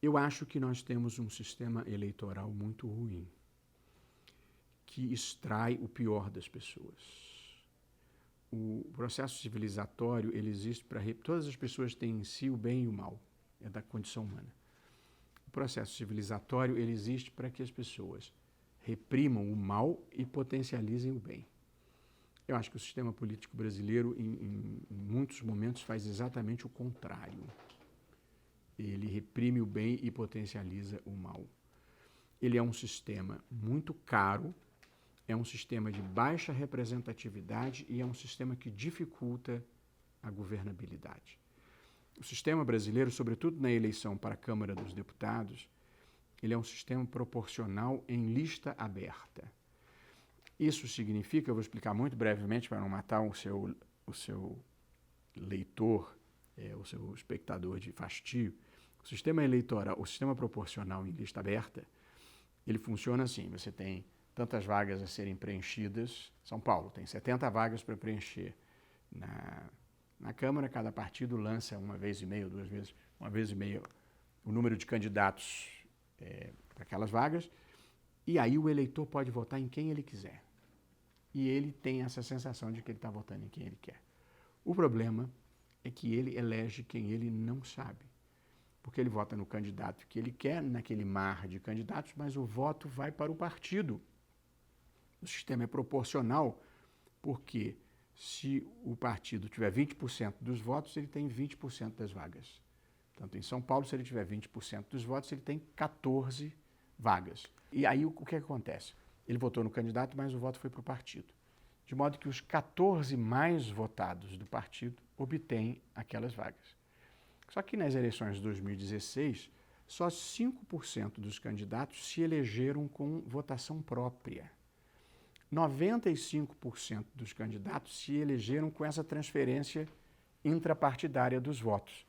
Eu acho que nós temos um sistema eleitoral muito ruim, que extrai o pior das pessoas. O processo civilizatório, ele existe para... Todas as pessoas têm em si o bem e o mal, é da condição humana. O processo civilizatório, ele existe para que as pessoas reprimam o mal e potencializem o bem. Eu acho que o sistema político brasileiro, em muitos momentos, faz exatamente o contrário. Ele reprime o bem e potencializa o mal. Ele é um sistema muito caro, é um sistema de baixa representatividade e é um sistema que dificulta a governabilidade. O sistema brasileiro, sobretudo na eleição para a Câmara dos Deputados, ele é um sistema proporcional em lista aberta. Isso significa, eu vou explicar muito brevemente para não matar o seu leitor, o seu espectador de fastio. O sistema eleitoral, o sistema proporcional em lista aberta, ele funciona assim: você tem tantas vagas a serem preenchidas. São Paulo tem 70 vagas para preencher. Na Câmara, cada partido lança uma vez e meia, uma vez e meia, o número de candidatos para aquelas vagas, e aí o eleitor pode votar em quem ele quiser. E ele tem essa sensação de que ele está votando em quem ele quer. O problema é que ele elege quem ele não sabe, porque ele vota no candidato que ele quer, naquele mar de candidatos, mas o voto vai para o partido. O sistema é proporcional, porque se o partido tiver 20% dos votos, ele tem 20% das vagas. Portanto, em São Paulo, se ele tiver 20% dos votos, ele tem 14 vagas. E aí o que acontece? Ele votou no candidato, mas o voto foi para o partido. De modo que os 14 mais votados do partido obtêm aquelas vagas. Só que nas eleições de 2016, só 5% dos candidatos se elegeram com votação própria. 95% dos candidatos se elegeram com essa transferência intrapartidária dos votos.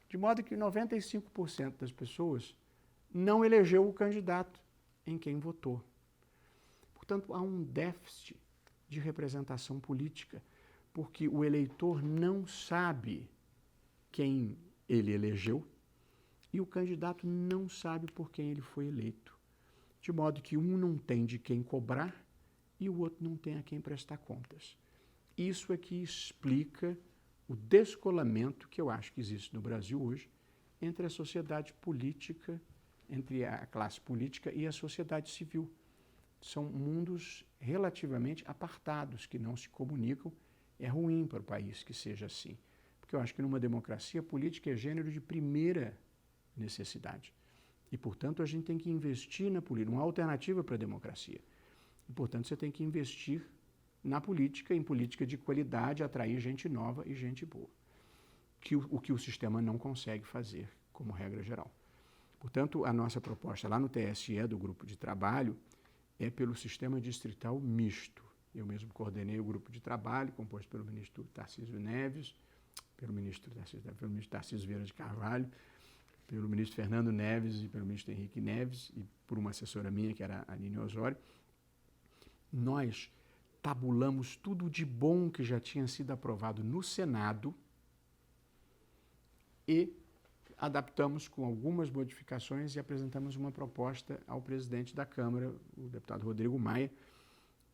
De modo que 95% das pessoas não elegeu o candidato em quem votou. Portanto, há um déficit de representação política, porque o eleitor não sabe quem ele elegeu e o candidato não sabe por quem ele foi eleito. De modo que um não tem de quem cobrar e o outro não tem a quem prestar contas. Isso é que explica o descolamento que eu acho que existe no Brasil hoje entre a sociedade política, entre a classe política e a sociedade civil. São mundos relativamente apartados, que não se comunicam. É ruim para o país que seja assim, porque eu acho que numa democracia, política é gênero de primeira necessidade. E, portanto, a gente tem que investir na política, uma alternativa para a democracia. E, portanto, você tem que investir na política, em política de qualidade, atrair gente nova e gente boa, o que o sistema não consegue fazer, como regra geral. Portanto, a nossa proposta lá no TSE, do grupo de trabalho, é pelo sistema distrital misto. Eu mesmo coordenei o grupo de trabalho, composto pelo ministro Tarcísio Neves, pelo ministro Tarcísio Vieira de Carvalho, pelo ministro Fernando Neves e pelo ministro Henrique Neves, e por uma assessora minha, que era a Aline Osório. Nós tabulamos tudo de bom que já tinha sido aprovado no Senado e adaptamos com algumas modificações e apresentamos uma proposta ao presidente da Câmara, o deputado Rodrigo Maia,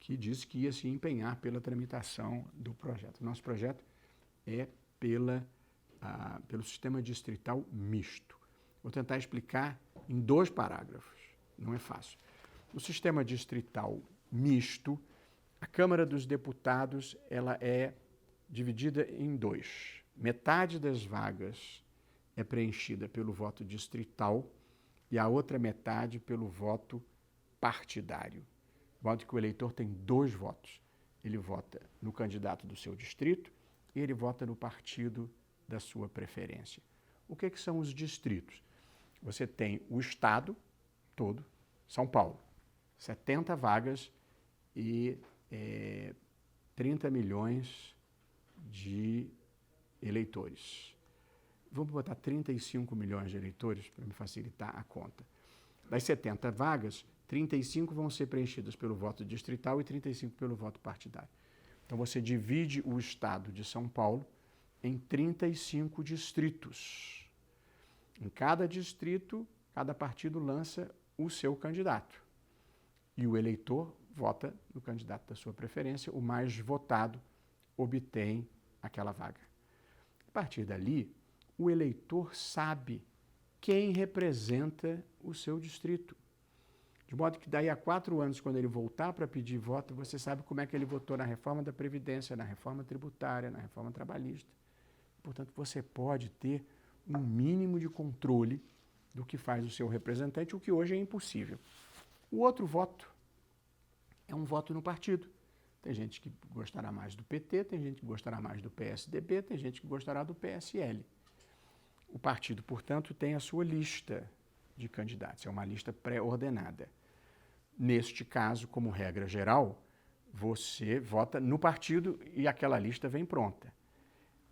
que disse que ia se empenhar pela tramitação do projeto. Nosso projeto é pelo sistema distrital misto. Vou tentar explicar em 2 parágrafos, não é fácil. O sistema distrital misto, a Câmara dos Deputados, ela é dividida em 2. Metade das vagas é preenchida pelo voto distrital e a outra metade pelo voto partidário. De modo que o eleitor tem 2 votos. Ele vota no candidato do seu distrito e ele vota no partido da sua preferência. O que são os distritos? Você tem o estado todo, São Paulo, 70 vagas e 30 milhões de eleitores. Vamos botar 35 milhões de eleitores para me facilitar a conta. Das 70 vagas, 35 vão ser preenchidas pelo voto distrital e 35 pelo voto partidário. Então você divide o estado de São Paulo em 35 distritos. Em cada distrito cada partido lança o seu candidato. E o eleitor vota no candidato da sua preferência, o mais votado obtém aquela vaga. A partir dali, o eleitor sabe quem representa o seu distrito. De modo que daí a 4 anos, quando ele voltar para pedir voto, você sabe como é que ele votou na reforma da Previdência, na reforma tributária, na reforma trabalhista. Portanto, você pode ter um mínimo de controle do que faz o seu representante, o que hoje é impossível. O outro voto é um voto no partido. Tem gente que gostará mais do PT, tem gente que gostará mais do PSDB, tem gente que gostará do PSL. O partido, portanto, tem a sua lista de candidatos, é uma lista pré-ordenada. Neste caso, como regra geral, você vota no partido e aquela lista vem pronta.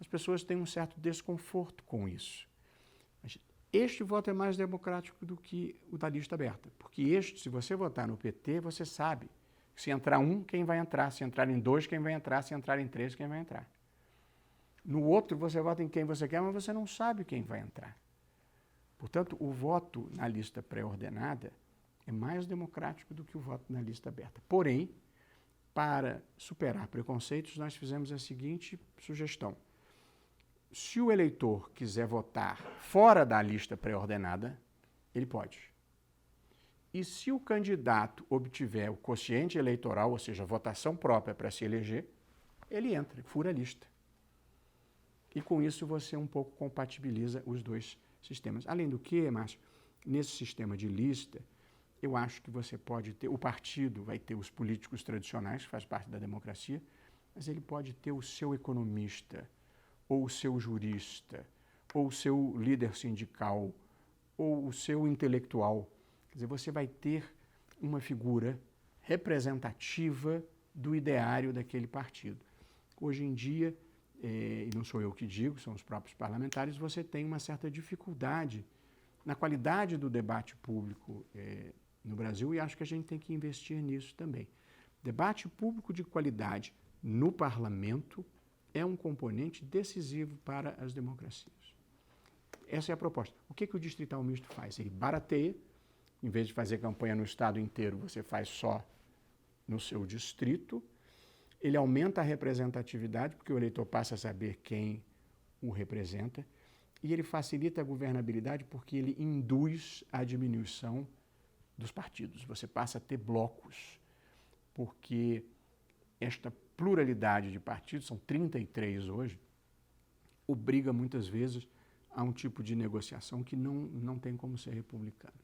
As pessoas têm um certo desconforto com isso. Mas este voto é mais democrático do que o da lista aberta, porque este, se você votar no PT, você sabe se entrar um, quem vai entrar, se entrar em 2, quem vai entrar, se entrar em 3, quem vai entrar. No outro, você vota em quem você quer, mas você não sabe quem vai entrar. Portanto, o voto na lista pré-ordenada é mais democrático do que o voto na lista aberta. Porém, para superar preconceitos, nós fizemos a seguinte sugestão. Se o eleitor quiser votar fora da lista pré-ordenada, ele pode. E se o candidato obtiver o quociente eleitoral, ou seja, a votação própria para se eleger, ele entra, fura a lista. E com isso você um pouco compatibiliza os dois sistemas. Além do que, Márcio, nesse sistema de lista, eu acho que você pode ter, o partido vai ter os políticos tradicionais, que faz parte da democracia, mas ele pode ter o seu economista, ou o seu jurista, ou o seu líder sindical, ou o seu intelectual. Quer dizer, você vai ter uma figura representativa do ideário daquele partido. Hoje em dia, e não sou eu que digo, são os próprios parlamentares, você tem uma certa dificuldade na qualidade do debate público no Brasil, e acho que a gente tem que investir nisso também. Debate público de qualidade no parlamento é um componente decisivo para as democracias. Essa é a proposta. O que o distrital misto faz? Ele barateia, em vez de fazer campanha no estado inteiro, você faz só no seu distrito. Ele aumenta a representatividade, porque o eleitor passa a saber quem o representa, e ele facilita a governabilidade, porque ele induz a diminuição dos partidos. Você passa a ter blocos, porque esta pluralidade de partidos, são 33 hoje, obriga muitas vezes a um tipo de negociação que não tem como ser republicano.